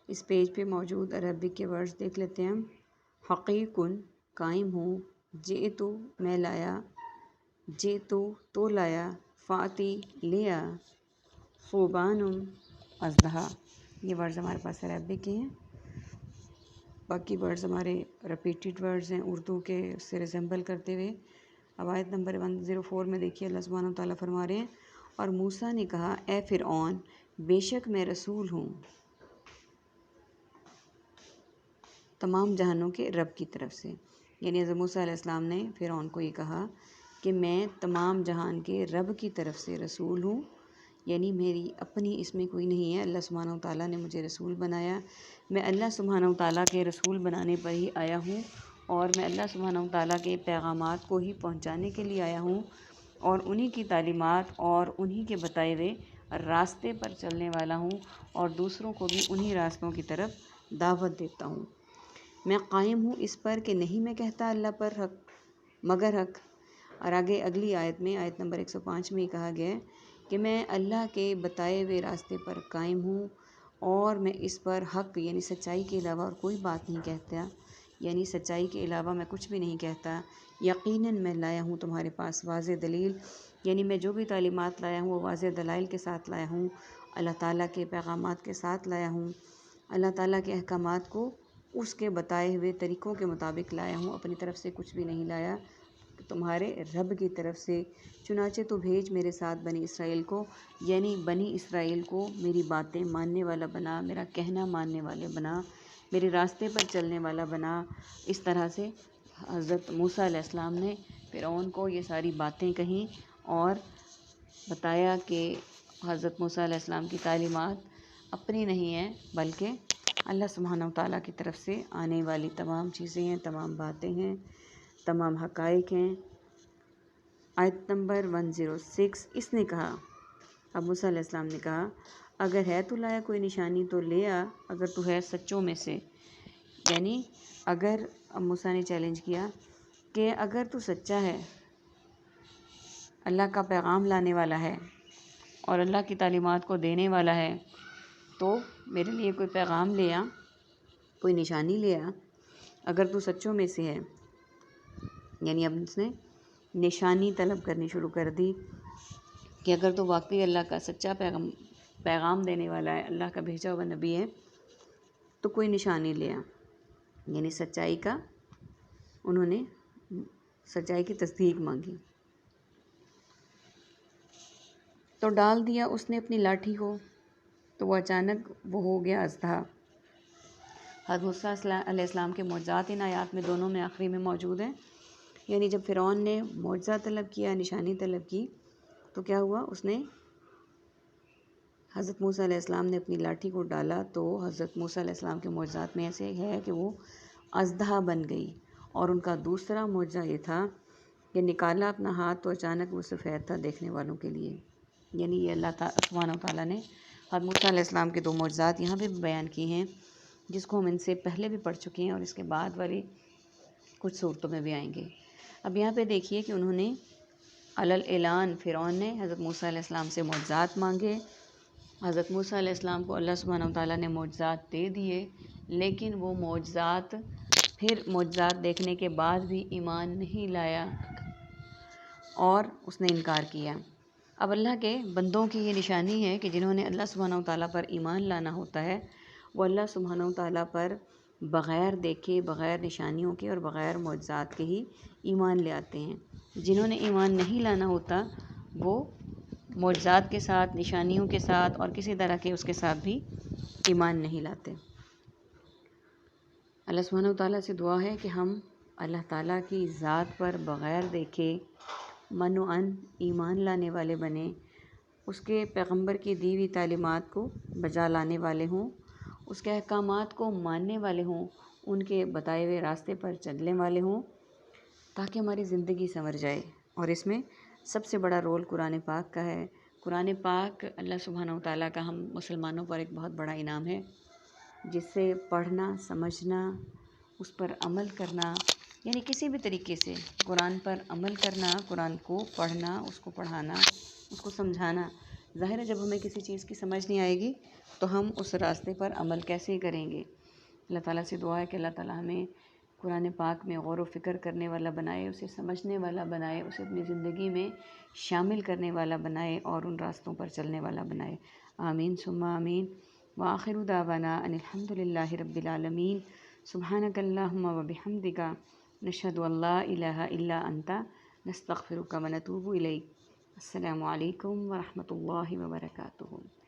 اس page پہ موجود Arabic کے ورڈز دیکھ لیتے ہیں ہم۔ حقیقن قائم ہوں، جئتو میں لایا، جئتو تو لایا، فاتی لیا، خوبانم ازدہا۔ یہ ورڈز ہمارے پاس عربک کے ہیں، باقی ورڈز ہمارے ریپیٹڈ ورڈز ہیں اردو کے سے ریزمبل کرتے ہوئے۔ اب آیت نمبر 104 میں دیکھیے اللہ سبحانہ و تعالیٰ فرما رہے ہیں، اور موسیٰ نے کہا اے فرعون بے شک میں رسول ہوں تمام جہانوں کے رب کی طرف سے۔ یعنی حضرت موسیٰ علیہ السلام نے فرعون کو یہ کہا کہ میں تمام جہان کے رب کی طرف سے رسول ہوں، یعنی میری اپنی اس میں کوئی نہیں ہے، اللہ سبحانہ و تعالیٰ نے مجھے رسول بنایا، میں اللہ سبحانہ و تعالیٰ کے رسول بنانے پر ہی آیا ہوں، اور میں اللہ سبحانہ و تعالیٰ کے پیغامات کو ہی پہنچانے کے لیے آیا ہوں، اور انہی کی تعلیمات اور انہی کے بتائے ہوئے راستے پر چلنے والا ہوں، اور دوسروں کو بھی انہی راستوں کی طرف دعوت دیتا ہوں۔ میں قائم ہوں اس پر کہ نہیں میں کہتا اللہ پر حق مگر حق۔ اور آگے اگلی آیت میں آیت نمبر 105 میں یہ کہا گیا ہے کہ میں اللہ کے بتائے ہوئے راستے پر قائم ہوں، اور میں اس پر حق یعنی سچائی کے علاوہ اور کوئی بات نہیں کہتا، یعنی سچائی کے علاوہ میں کچھ بھی نہیں کہتا۔ یقیناً میں لایا ہوں تمہارے پاس واضح دلیل، یعنی میں جو بھی تعلیمات لایا ہوں وہ واضح دلائل کے ساتھ لایا ہوں، اللہ تعالیٰ کے پیغامات کے ساتھ لایا ہوں، اللہ تعالیٰ کے احکامات کو اس کے بتائے ہوئے طریقوں کے مطابق لایا ہوں، اپنی طرف سے کچھ بھی نہیں لایا، تمہارے رب کی طرف سے۔ چنانچہ تو بھیج میرے ساتھ بنی اسرائیل کو، یعنی بنی اسرائیل کو میری باتیں ماننے والا بنا، میرا کہنا ماننے والے بنا، میرے راستے پر چلنے والا بنا۔ اس طرح سے حضرت موسیٰ علیہ السلام نے فرعون کو یہ ساری باتیں کہیں اور بتایا کہ حضرت موسیٰ علیہ السلام کی تعلیمات اپنی نہیں ہیں بلکہ اللہ سبحانہ و تعالیٰ کی طرف سے آنے والی تمام چیزیں ہیں، تمام باتیں ہیں، تمام حقائق ہیں۔ آیت نمبر 106 اس نے کہا، اب موسیٰ علیہ السلام نے کہا اگر ہے تو لایا کوئی نشانی تو لے آ، اگر تو ہے سچوں میں سے، یعنی اگر اب موسیٰ نے چیلنج کیا کہ اگر تو سچا ہے، اللہ کا پیغام لانے والا ہے اور اللہ کی تعلیمات کو دینے والا ہے، تو میرے لیے کوئی پیغام لے آ، کوئی نشانی لے آ، اگر تو سچوں میں سے ہے۔ یعنی اب اس نے نشانی طلب کرنی شروع کر دی کہ اگر تو واقعی اللہ کا سچا پیغام دینے والا ہے، اللہ کا بھیجا ہوا نبی ہے، تو کوئی نشانی لے آ، یعنی سچائی کا انہوں نے سچائی کی تصدیق مانگی۔ تو ڈال دیا اس نے اپنی لاٹھی کو، تو وہ اچانک وہ ہو گیا اژدھا۔ حضرت موسیٰ علیہ السلام کے معجزات ان آیات میں دونوں میں آخری میں موجود ہیں۔ یعنی جب فرعون نے معجزہ طلب کیا، نشانی طلب کی، تو کیا ہوا، اس نے حضرت موسیٰ علیہ السلام نے اپنی لاٹھی کو ڈالا، تو حضرت موسیٰ علیہ السلام کے معجزات میں ایسے ہے کہ وہ اژدھا بن گئی۔ اور ان کا دوسرا معجزہ یہ تھا کہ نکالا اپنا ہاتھ تو اچانک وہ سفید تھا دیکھنے والوں کے لیے۔ یعنی یہ اللہ سبحانہ و تعالیٰ نے حضرت موسیٰ علیہ السلام کے دو معجزات یہاں پہ بھی بیان کیے ہیں، جس کو ہم ان سے پہلے بھی پڑھ چکے ہیں اور اس کے بعد والی کچھ صورتوں میں بھی آئیں گے۔ اب یہاں پہ دیکھیے کہ انہوں نے علی الاعلان فرعون نے حضرت موسیٰ علیہ السلام سے معجزات مانگے، حضرت موسیٰ علیہ السلام کو اللہ سبحانہ و تعالیٰ نے معجزات دے دیے، لیکن وہ معجزات دیکھنے کے بعد بھی ایمان نہیں لایا اور اس نے انکار کیا۔ اب اللہ کے بندوں کی یہ نشانی ہے کہ جنہوں نے اللہ سبحانہ و تعالیٰ پر ایمان لانا ہوتا ہے، وہ اللہ سبحانہ و تعالیٰ پر بغیر دیکھے، بغیر نشانیوں کے اور بغیر معجزات کے ہی ایمان لے آتے ہیں۔ جنہوں نے ایمان نہیں لانا ہوتا وہ معجزات کے ساتھ، نشانیوں کے ساتھ اور کسی طرح کے اس کے ساتھ بھی ایمان نہیں لاتے۔ اللہ سبحانہ و تعالیٰ سے دعا ہے کہ ہم اللہ تعالیٰ کی ذات پر بغیر دیکھے من و عن ایمان لانے والے بنیں، اس کے پیغمبر کی دی ہوئی تعلیمات کو بجا لانے والے ہوں، اس کے احکامات کو ماننے والے ہوں، ان کے بتائے ہوئے راستے پر چلنے والے ہوں، تاکہ ہماری زندگی سنور جائے۔ اور اس میں سب سے بڑا رول قرآن پاک کا ہے۔ قرآن پاک اللہ سبحانہ و تعالیٰ کا ہم مسلمانوں پر ایک بہت بڑا انعام ہے، جس سے پڑھنا، سمجھنا، اس پر عمل کرنا، یعنی کسی بھی طریقے سے قرآن پر عمل کرنا، قرآن کو پڑھنا، اس کو پڑھانا، اس کو سمجھانا، ظاہر ہے جب ہمیں کسی چیز کی سمجھ نہیں آئے گی تو ہم اس راستے پر عمل کیسے کریں گے؟ اللہ تعالیٰ سے دعا ہے کہ اللہ تعالیٰ ہمیں قرآن پاک میں غور و فکر کرنے والا بنائے، اسے سمجھنے والا بنائے، اسے اپنی زندگی میں شامل کرنے والا بنائے اور ان راستوں پر چلنے والا بنائے۔ آمین ثم آمین۔ وآخر دعوانا ان الحمد للہ رب العالمین۔ سبحانک اللہم وبحمدک، نشہد ان لا الہ الا انت، نستغفرک ونتوب الیک۔ السلام علیکم ورحمۃ اللہ وبرکاتہ۔